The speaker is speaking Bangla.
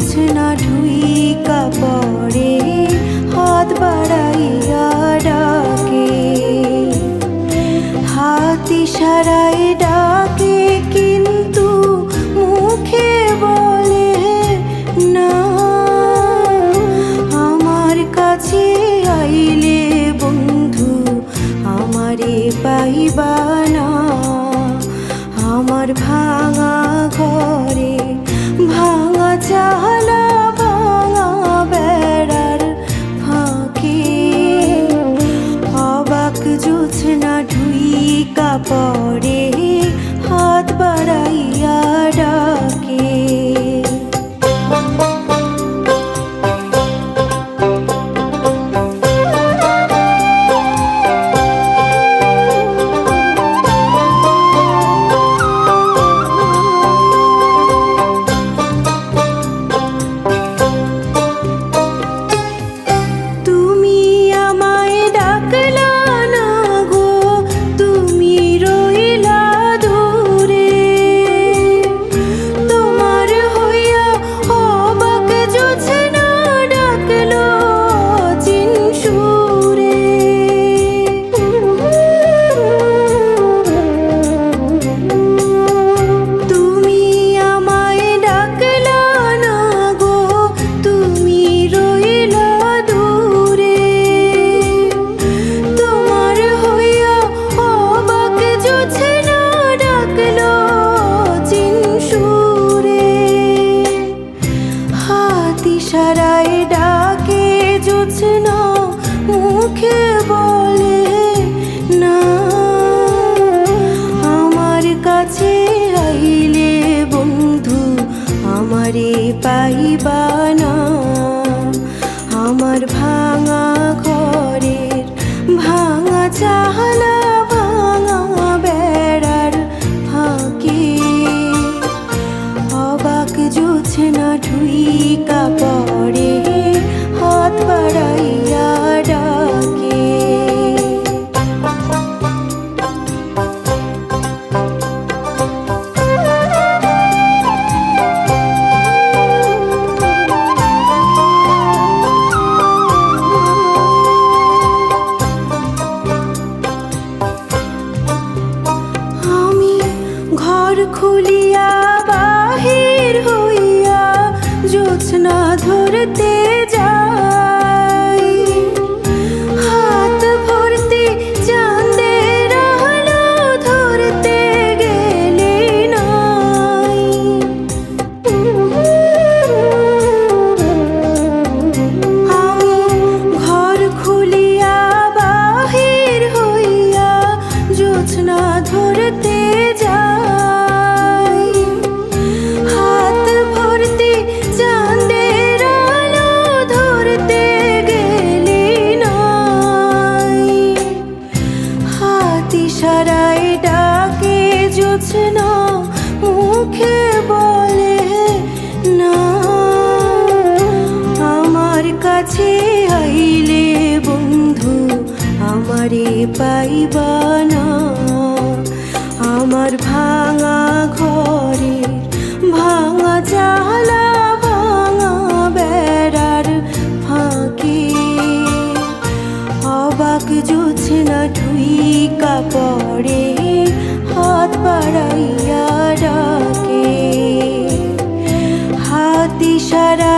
জোছনা ঢুইকা পড়ে হাত বাড়াইয়া ডাকে, হাত ইশারায় ডাকে কিন্তু মুখে বলে না। আমার কাছে আইলে বন্ধু আমারে পাইবা না, আমার ভাঙা ঘরে ভাঙা চালা ভাঙা বেড়ার ফাঁকে, অবাক জোছনা ঢুইকা পড়ে হাত বাড়াইয়া ডাকে। ইশারায় ডাকে জোছনা মুখে বলে না। আমার কাছে আইলে বন্ধু আমারে পাইবা না, আমার ভাঙা ঘরের ভাঙা চালা ভাঙা বেড়ার ফাঁকে, অবাক জোছনা ঢুইকা পড়ে হাত বাড়াইয়া ডাকে। আমি ঘর খুলিয়া বাহির হইয়া জোছনা ধরতে যাই, হাত ভর্তি চাঁদের আলো ধরতে গেলে নাই। আমি ঘর খুলিয়া বাহির হইয়া জোছনা ধরতে যাই, হাত ভর্তি চাঁদের আলো ধরতে গেলে নাই। হাত ইশারায় ডাকে জোছনা মুখে বলে না। আমার কাছে আইলে বন্ধু আমারে পাইবা না, আমার ভাঙা ঘরের ভাঙা চালা ভাঙা বেড়ার ফাঁকে, অবাক জোছনা ঢুইকা পড়ে হাত বাড়াইয়া ডাকে, হাত ইশারা